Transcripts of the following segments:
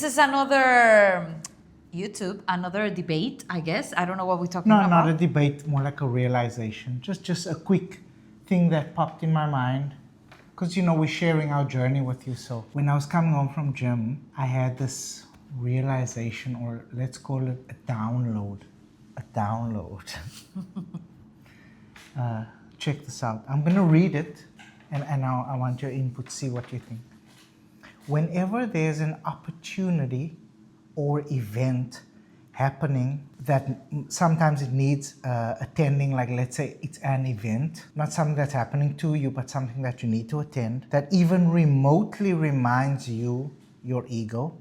This is another another debate, I guess. I don't know what we're talking about. No, not a debate, more like a realization. Just a quick thing that popped in my mind. Because, we're sharing our journey with you. So when I was coming home from gym, I had this realization, or let's call it a download. A download. Check this out. I'm going to read it, and I want your input, see what you think. Whenever there's an opportunity or event happening that sometimes it needs attending, like let's say it's an event, not something that's happening to you, but something that you need to attend, that even remotely reminds you, your ego,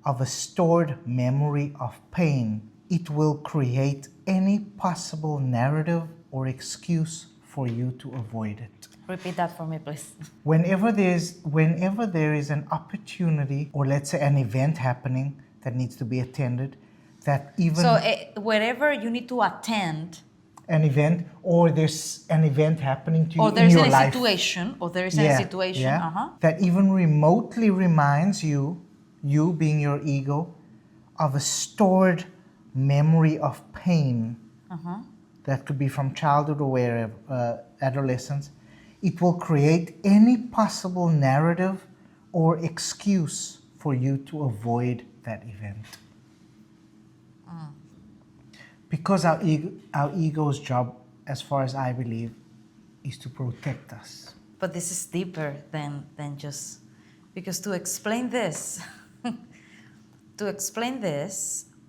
of a stored memory of pain, it will create any possible narrative or excuse for you to avoid it. Repeat that for me, please. Whenever there is an opportunity, or let's say an event happening that needs to be attended, that even So wherever you need to attend, an event, or there's an event happening to you or in there's your a life, situation, or there is a situation, that even remotely reminds you being your ego, of a stored memory of pain that could be from childhood or wherever, adolescence, it will create any possible narrative or excuse for you to avoid that event. Because our ego's job, as far as I believe, is to protect us. But this is deeper than just, because to explain this,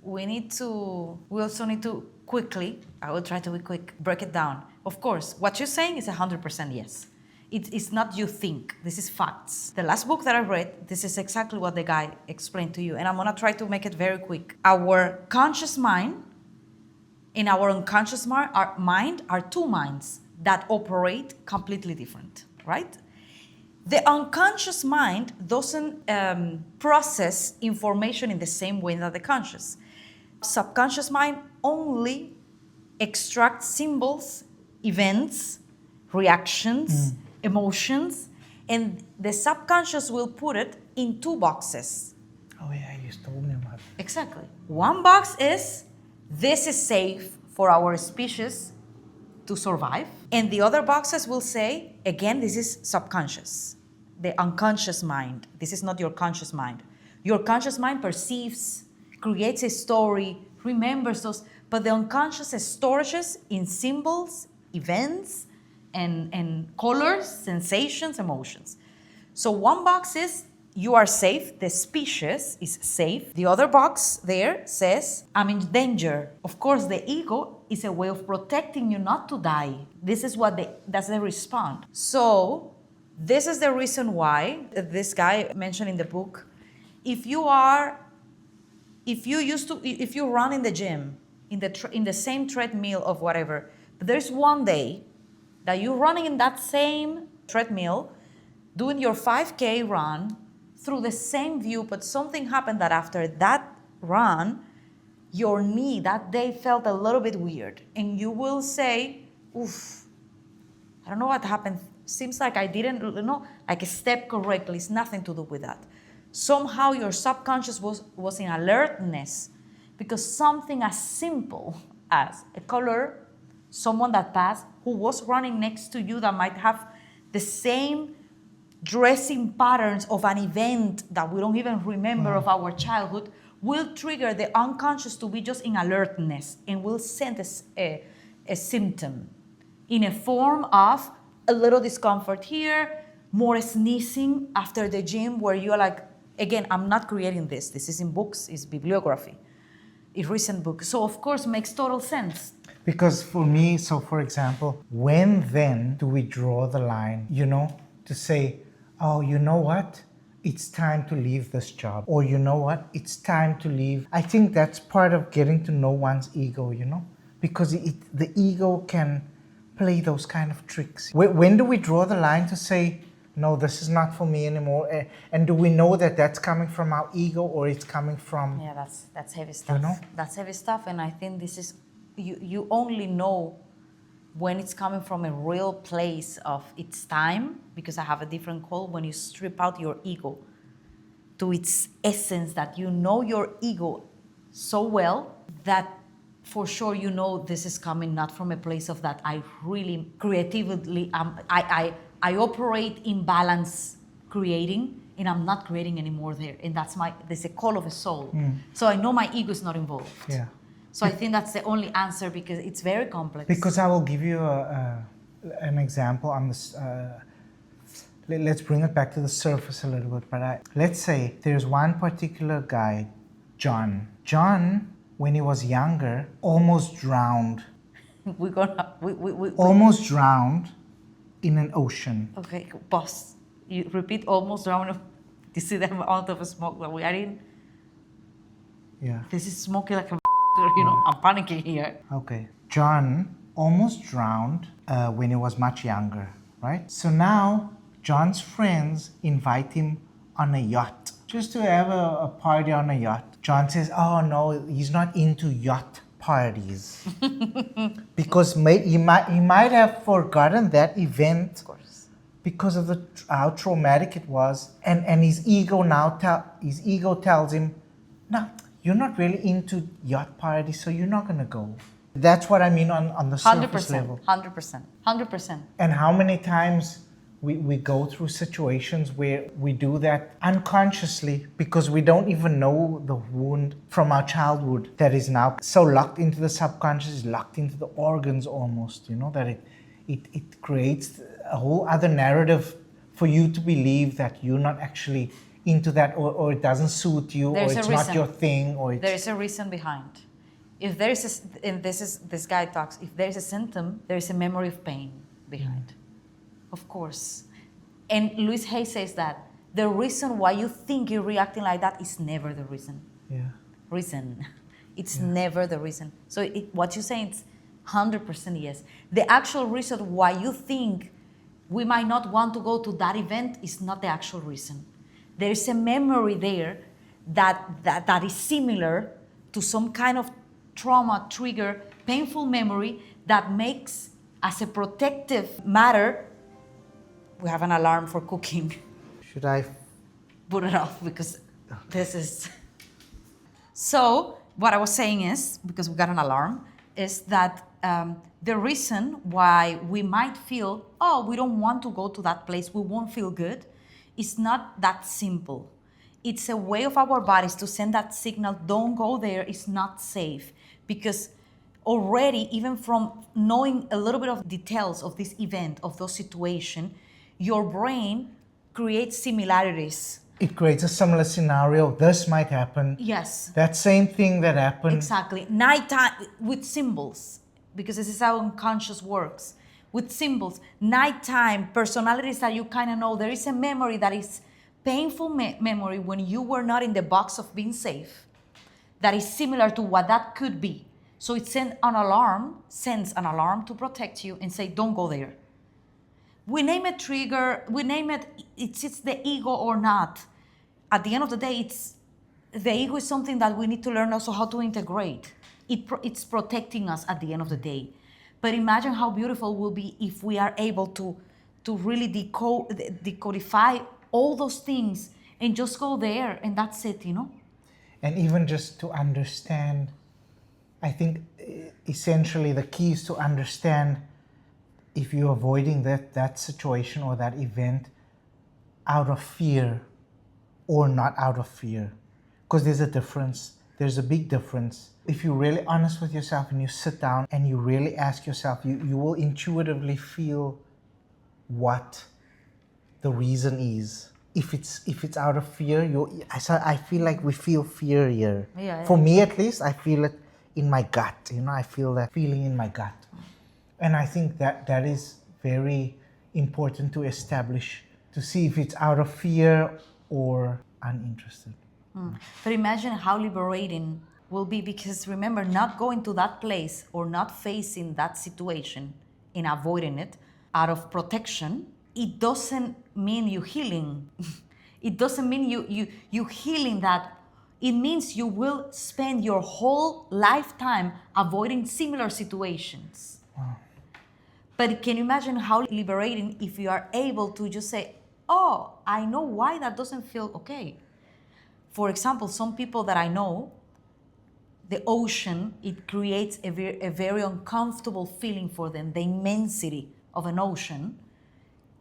we also need to quickly, I will try to be quick, break it down. Of course, what you're saying is 100% yes. It's not you think, this is facts. The last book that I read, this is exactly what the guy explained to you, and I'm gonna try to make it very quick. Our conscious mind and our unconscious mind are two minds that operate completely different, right? The unconscious mind doesn't process information in the same way that the conscious. Subconscious mind only extracts symbols, events, reactions, emotions, and the subconscious will put it in two boxes. Oh yeah, you told me about that. Exactly. One box is, this is safe for our species to survive. And the other boxes will say, again, this is subconscious, the unconscious mind. This is not your conscious mind. Your conscious mind perceives, creates a story, remembers those, but the unconscious storages in symbols, events, and colors, sensations, emotions. So one box is, you are safe, the species is safe. The other box there says, I'm in danger. Of course, the ego is a way of protecting you not to die. This is that's the response. So this is the reason why this guy mentioned in the book, if you run in the gym, in the same treadmill of whatever, but there's one day that you're running in that same treadmill, doing your 5K run through the same view, but something happened that after that run, your knee that day felt a little bit weird. And you will say, oof, I don't know what happened. Seems like I didn't, step correctly. It's nothing to do with that. Somehow your subconscious was in alertness because something as simple as a color, someone that passed who was running next to you that might have the same dressing patterns of an event that we don't even remember of our childhood, will trigger the unconscious to be just in alertness and will send a symptom in a form of a little discomfort here, more sneezing after the gym, where you're like, again, I'm not creating this. This is in books, it's bibliography, it's recent books. So of course, makes total sense. Because for me, so for example, when then do we draw the line, to say, oh, you know what? It's time to leave this job. Or you know what? It's time to leave. I think that's part of getting to know one's ego, because the ego can play those kind of tricks. When do we draw the line to say, no, this is not for me anymore? And do we know that that's coming from our ego, or it's coming from... Yeah, that's heavy stuff. That's heavy stuff, and I think this is, you only know when it's coming from a real place of it's time, because I have a different call, when you strip out your ego to its essence, that you know your ego so well that for sure you know this is coming not from a place of that I really creatively I operate in balance creating, and I'm not creating anymore there, and there's a call of a soul. So I know my ego is not involved. Yeah. So I think that's the only answer, because it's very complex. Because I will give you an example on this. Let's bring it back to the surface a little bit. But let's say there's one particular guy, John. John, when he was younger, almost drowned. we're gonna we Almost drowned in an ocean. Okay, boss. You repeat almost round of. You see the amount of smoke that we are in? Yeah. This is smoking like a. I'm panicking here. Okay. John almost drowned when he was much younger, right? So now John's friends invite him on a yacht, just to have a party on a yacht. John says, oh no, he's not into yacht parties. Because he might have forgotten that event Of course. because of how traumatic it was, and his ego tells him, no, you're not really into yacht parties, so you're not gonna go. That's what I mean on the surface 100%. level. 100%. 100%. And how many times we go through situations where we do that unconsciously because we don't even know the wound from our childhood that is now so locked into the subconscious, locked into the organs almost, that it creates a whole other narrative for you to believe that you're not actually into that, or it doesn't suit you, There's or a it's not reason. your thing, or There is a reason behind. If there is, and this guy talks, if there is a symptom, there is a memory of pain behind. Of course. And Louise Hay says that the reason why you think you're reacting like that is never the reason. Yeah. It's never the reason. So what you're saying is 100% yes. The actual reason why you think we might not want to go to that event is not the actual reason. There is a memory there that is similar to some kind of trauma trigger, painful memory that makes, as a protective matter, we have an alarm for cooking. Should I? Put it off, because this is... So what I was saying is, because we got an alarm, is that the reason why we might feel, oh, we don't want to go to that place, we won't feel good, is not that simple. It's a way of our bodies to send that signal, don't go there, it's not safe. Because already, even from knowing a little bit of details of this event, of those situations, your brain creates similarities. It creates a similar scenario. This might happen. Yes. That same thing that happened. Exactly. Nighttime with symbols, because this is how unconscious works. With symbols, nighttime, personalities that you kind of know. There is a memory that is painful memory when you were not in the box of being safe. That is similar to what that could be. So it sends an alarm to protect you and say, don't go there. We name it trigger, we name it, it's the ego or not. At the end of the day, the ego is something that we need to learn also how to integrate. It's protecting us at the end of the day. But imagine how beautiful it will be if we are able to really decodify all those things and just go there, and that's it, And even just to understand, I think essentially the key is to understand if you're avoiding that situation or that event out of fear or not out of fear. Because there's a difference. There's a big difference. If you're really honest with yourself and you sit down and you really ask yourself, you will intuitively feel what the reason is. If it's out of fear, I feel like we feel fear here. Yeah. For me at least, I feel it in my gut. I feel that feeling in my gut. And I think that is very important to establish, to see if it's out of fear or uninterested. But imagine how liberating will be, because remember, not going to that place or not facing that situation and avoiding it out of protection, it doesn't mean you healing. It doesn't mean you healing that. It means you will spend your whole lifetime avoiding similar situations. Wow. But can you imagine how liberating if you are able to just say, oh, I know why that doesn't feel okay. For example, some people that I know, the ocean, it creates a very uncomfortable feeling for them. The immensity of an ocean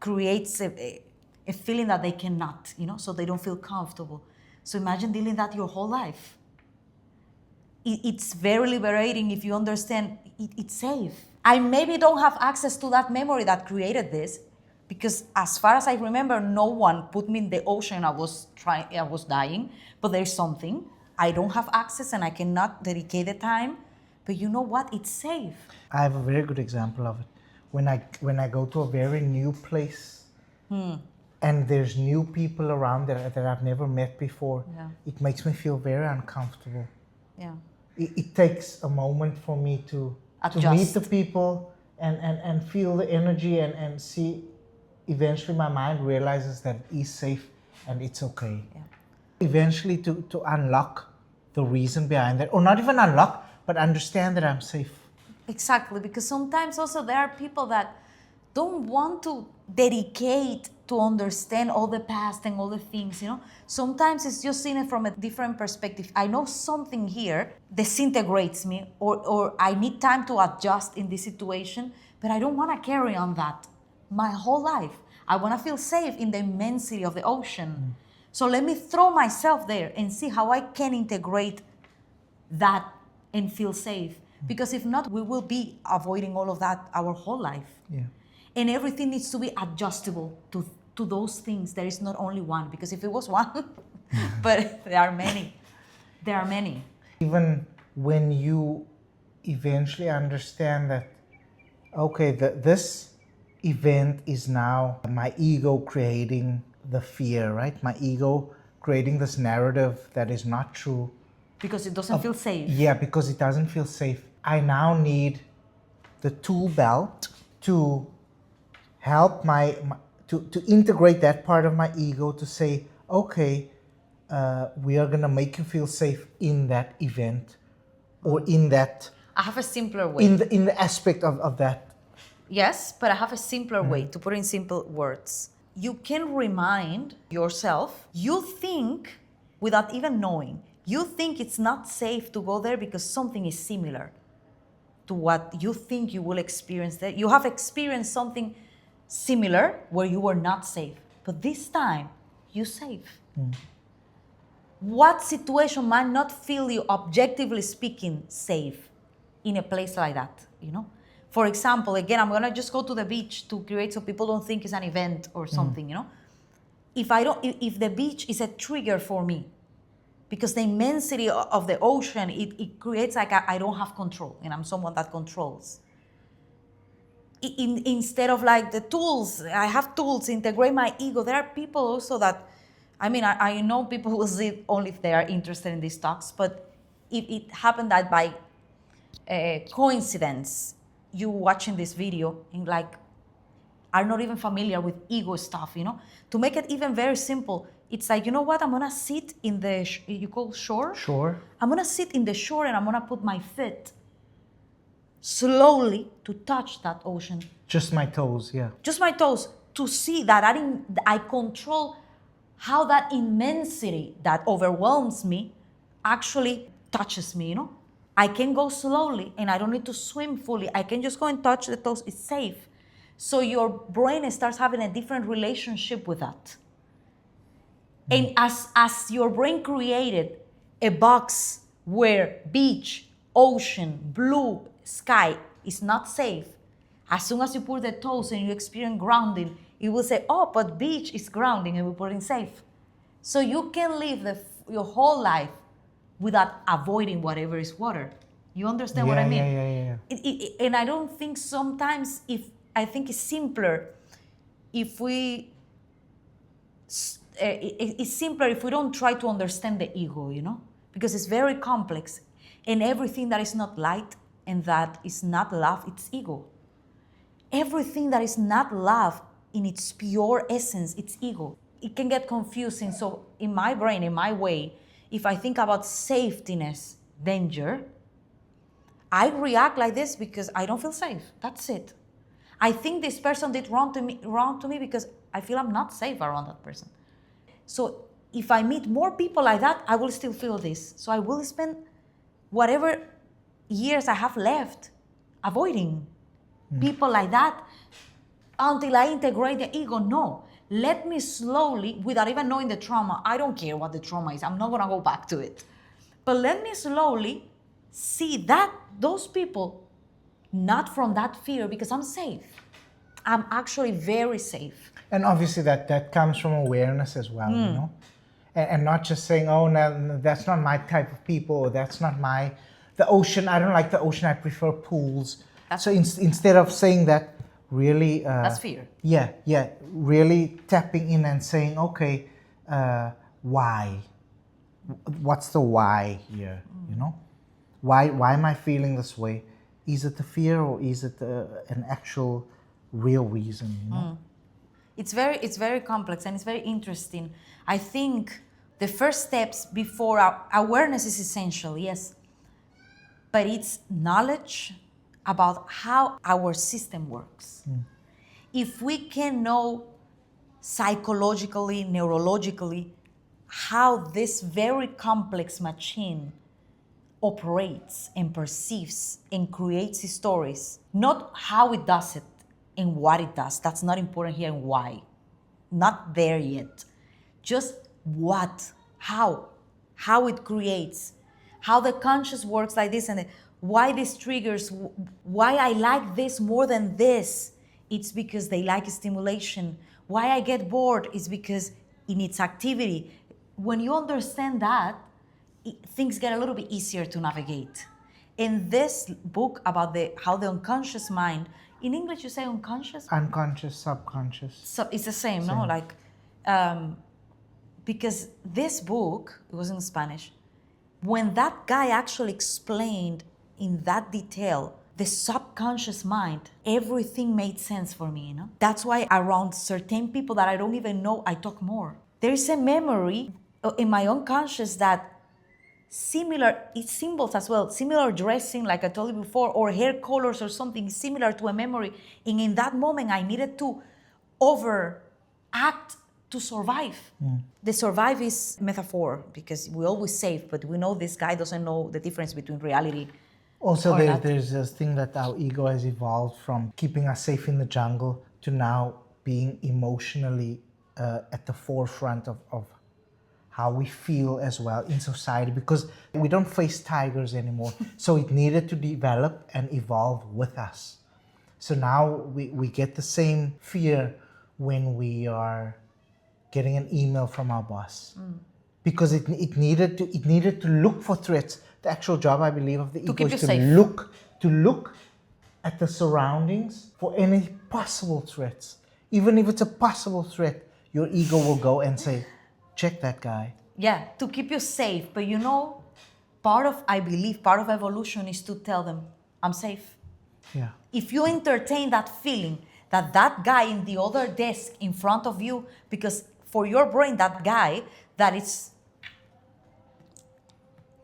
creates a feeling that they cannot, so they don't feel comfortable. So imagine dealing that your whole life. It's very liberating if you understand it's safe. I maybe don't have access to that memory that created this, because as far as I remember, no one put me in the ocean. I was dying, but there's something. I don't have access and I cannot dedicate the time. But you know what? It's safe. I have a very good example of it. When I go to a very new place and there's new people around that I've never met before, Yeah. it makes me feel very uncomfortable. Yeah. It takes a moment for me to meet Adjust. the people and feel the energy and see. Eventually my mind realizes that it is safe and it's okay. Yeah. Eventually to unlock the reason behind that, or not even unlock, but understand that I'm safe. Exactly, because sometimes also there are people that don't want to dedicate to understand all the past and all the things, Sometimes it's just seeing it from a different perspective. I know something here disintegrates me, or I need time to adjust in this situation, but I don't want to carry on that my whole life. I want to feel safe in the immensity of the ocean. So let me throw myself there and see how I can integrate that and feel safe. Because if not, we will be avoiding all of that our whole life. Yeah. And everything needs to be adjustable to those things. There is not only one, because if it was one, but there are many. There are many. Even when you eventually understand that, okay, this event is now my ego creating the fear, right? My ego creating this narrative that is not true. Because it doesn't feel safe. Yeah, because it doesn't feel safe. I now need the tool belt to help to integrate that part of my ego to say, okay, we are gonna make you feel safe in that event, or in that, I have a simpler way. in the aspect of that. Yes, but I have a simpler way to put in simple words. You can remind yourself, you think, without even knowing, you think it's not safe to go there because something is similar to what you think you will experience there. You have experienced something similar where you were not safe, but this time you're safe. What situation might not feel you, objectively speaking, safe in a place like that, For example, again, I'm gonna just go to the beach to create so people don't think it's an event or something, If the beach is a trigger for me, because the immensity of the ocean, it creates like I don't have control, and I'm someone that controls. Instead of like the tools, I have tools, integrate my ego. There are people also that, I know people who will see it only if they are interested in these talks, but if it happened that by coincidence, you watching this video and are not even familiar with ego stuff, To make it even very simple, it's like, you know what? I'm gonna sit in the, you call shore? Sure. I'm gonna sit in the shore and I'm gonna put my foot slowly to touch that ocean. Just my toes, yeah. Just my toes, to see that I control how that immensity that overwhelms me actually touches me, I can go slowly and I don't need to swim fully. I can just go and touch the toes. It's safe. So your brain starts having a different relationship with that. And as your brain created a box where beach, ocean, blue sky is not safe, as soon as you put the toes and you experience grounding, it will say, oh, but beach is grounding, and we put it in safe. So you can live your whole life without avoiding whatever is water. You understand what I mean? Yeah. And I don't think sometimes, I think it's simpler if we, it's simpler if we don't try to understand the ego, Because it's very complex. And everything that is not light and that is not love, it's ego. Everything that is not love in its pure essence, it's ego. It can get confusing. So in my brain, in my way, if I think about safetyness, danger, I react like this because I don't feel safe. That's it. I think this person did wrong to me because I feel I'm not safe around that person. So if I meet more people like that, I will still feel this. So I will spend whatever years I have left avoiding people like that until I integrate the ego. No, let me slowly, without even knowing the trauma, I don't care what the trauma is, I'm not gonna go back to it. But let me slowly see that those people, not from that fear, because I'm safe. I'm actually very safe. And obviously that comes from awareness as well, you know? And not just saying, oh, no, that's not my type of people, or that's not the ocean, I don't like the ocean, I prefer pools. So instead of saying that, really... That's fear. Yeah, really tapping in and saying, okay, why? What's the why here, you know? Why am I feeling this way? Is it the fear, or is it an actual real reason, you know? It's very complex and it's very interesting. I think the first steps before our awareness is essential, yes, but it's knowledge about how our system works. If we can know psychologically, neurologically, how this very complex machine operates and perceives and creates stories, not how it does it and what it does, that's not important here, and why, not there yet, just what, how it creates, how the conscious works like this, and why this triggers, why I like this more than this, it's because they like stimulation. Why I get bored is because it needs activity. When you understand that, things get a little bit easier to navigate. In this book about how the unconscious mind, in English you say unconscious? Unconscious, subconscious. So it's the same, no? Like, because this book, it was in Spanish, when that guy actually explained in that detail the subconscious mind, everything made sense for me, you know? That's why around certain people that I don't even know, I talk more. There is a memory in my unconscious that similar, it's symbols as well, similar dressing, like I told you before, or hair colors or something similar to a memory. And in that moment, I needed to overact to survive. The survive is metaphor because we always save, but we know this guy doesn't know the difference between reality. Also, there's this thing that our ego has evolved from keeping us safe in the jungle to now being emotionally at the forefront of how we feel as well in society, because we don't face tigers anymore. So it needed to develop and evolve with us. So now we get the same fear when we are getting an email from our boss. Because it needed to look for threats. The actual job, I believe, of the ego is to look at the surroundings for any possible threats. Even if it's a possible threat, your ego will go and say, check that guy. Yeah, to keep you safe. But you know, part of evolution is to tell them, I'm safe. Yeah. If you entertain that feeling that that guy in the other desk in front of you, because for your brain, that guy, that it's...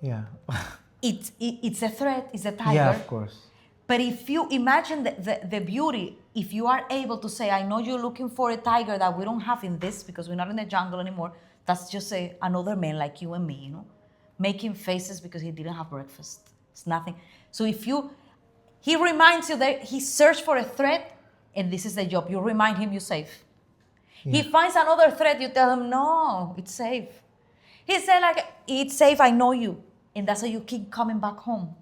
Yeah. it's a threat, it's a tiger. Yeah, of course. But if you imagine the beauty, if you are able to say, I know you're looking for a tiger that we don't have in this because we're not in the jungle anymore, that's just another man like you and me, you know, making faces because he didn't have breakfast. It's nothing. So he reminds you that he searched for a threat, and this is the job. You remind him you're safe. Yeah. He finds another threat, you tell him, no, it's safe. He said, like, it's safe, I know you. And that's how you keep coming back home.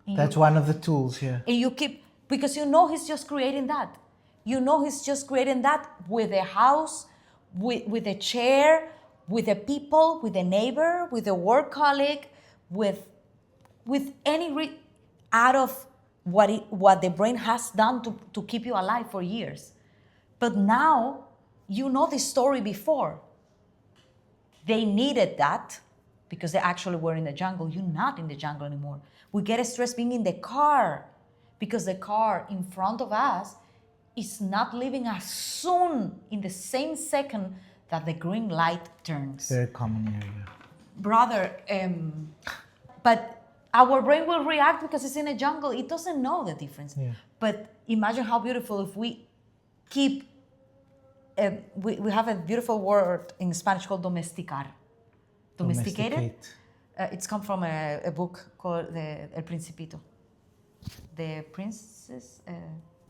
And that's one of the tools here. And you keep, because you know he's just creating that. You know he's just creating that with a house, with a chair, with the people, with a neighbor, with a work colleague, with any out of what the brain has done to keep you alive for years. But now, you know the story before. They needed that because they actually were in the jungle. You're not in the jungle anymore. We get stressed being in the car because the car in front of us is not leaving as soon in the same second that the green light turns. Very common area. Brother, but our brain will react because it's in a jungle. It doesn't know the difference. Yeah. But imagine how beautiful if we keep, we have a beautiful word in Spanish called domesticar. domesticated. It's come from a book called El Principito. The Princess.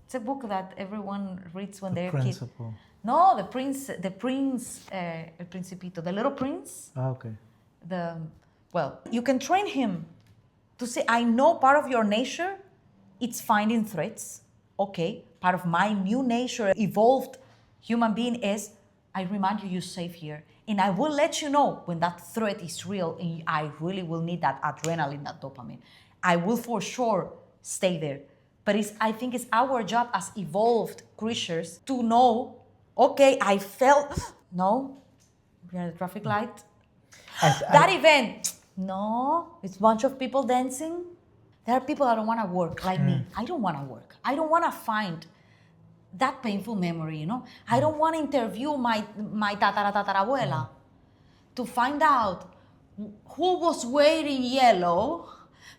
It's a book that everyone reads when they're kids. Principle. No, the prince, El Principito, the little prince. Okay. You can train him to say, I know part of your nature, it's finding threats. Okay, part of my new nature, evolved human being is, I remind you, you're safe here. And I will let you know when that threat is real and I really will need that adrenaline, that dopamine. I will for sure stay there. But I think it's our job as evolved creatures to know, okay, I felt, no, we're at a traffic light. That event, no, it's a bunch of people dancing. There are people that don't want to work like me. I don't want to work. I don't want to find that painful memory, you know. I don't want to interview my tatarabuela to find out who was wearing yellow,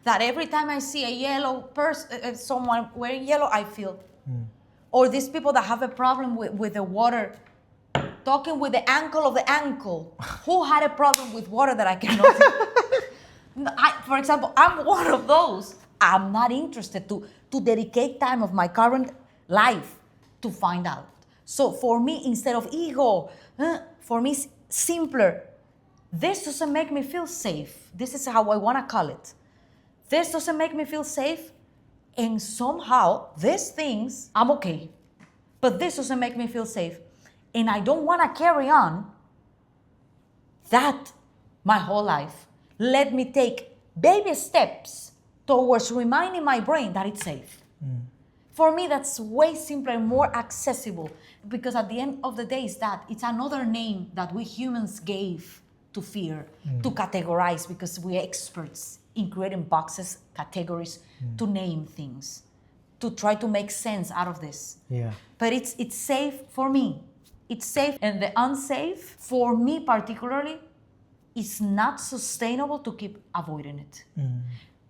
that every time I see a yellow person, someone wearing yellow, I feel. Or these people that have a problem with the water, talking with the ankle of the ankle. Who had a problem with water that I cannot see? For example, I'm one of those. I'm not interested to dedicate time of my current life to find out. So for me, instead of ego, for me, it's simpler. This doesn't make me feel safe. This is how I want to call it. This doesn't make me feel safe. And somehow, these things, I'm okay. But this doesn't make me feel safe. And I don't want to carry on that my whole life. Let me take baby steps towards reminding my brain that it's safe. For me, that's way simpler and more accessible, because at the end of the day, it's another name that we humans gave to fear, to categorize, because we're experts in creating boxes, categories, to name things, to try to make sense out of this. Yeah. But it's safe for me. It's safe, and the unsafe, for me particularly, is not sustainable to keep avoiding it.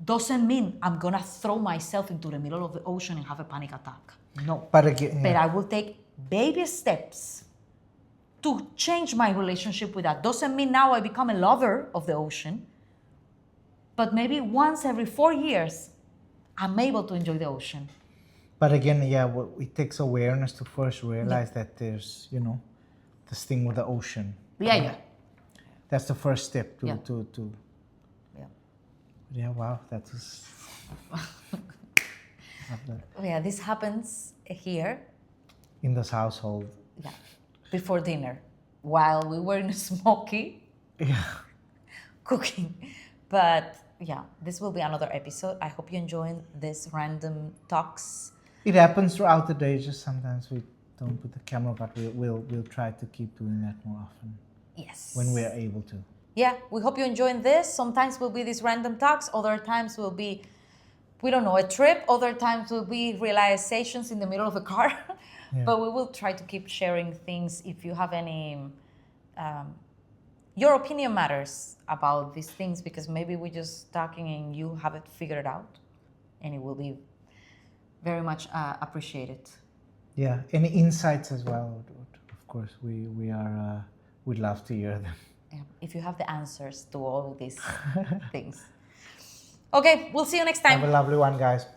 Doesn't mean I'm gonna throw myself into the middle of the ocean and have a panic attack. No. But again, But I will take baby steps to change my relationship with that. Doesn't mean now I become a lover of the ocean, but maybe once every 4 years, I'm able to enjoy the ocean. But again, it takes awareness to first realize that there's, this thing with the ocean. Yeah. That's the first step to. Yeah. Yeah, wow, that was. Yeah, this happens here. In this household. Yeah, before dinner, while we were in Smoky. Yeah. Cooking. But yeah, this will be another episode. I hope you enjoyed this random talks. It happens throughout the day. Just sometimes we don't put the camera, but we'll try to keep doing that more often. Yes. When we are able to. Yeah, we hope you're enjoying this. Sometimes will be these random talks. Other times will be, we don't know, a trip. Other times will be realizations in the middle of the car. Yeah. But we will try to keep sharing things. If you have any, your opinion matters about these things, because maybe we're just talking and you have it figured out, and it will be very much appreciated. Yeah, any insights as well. Of course, we'd love to hear them. Yeah, if you have the answers to all these things. Okay, we'll see you next time. Have a lovely one, guys.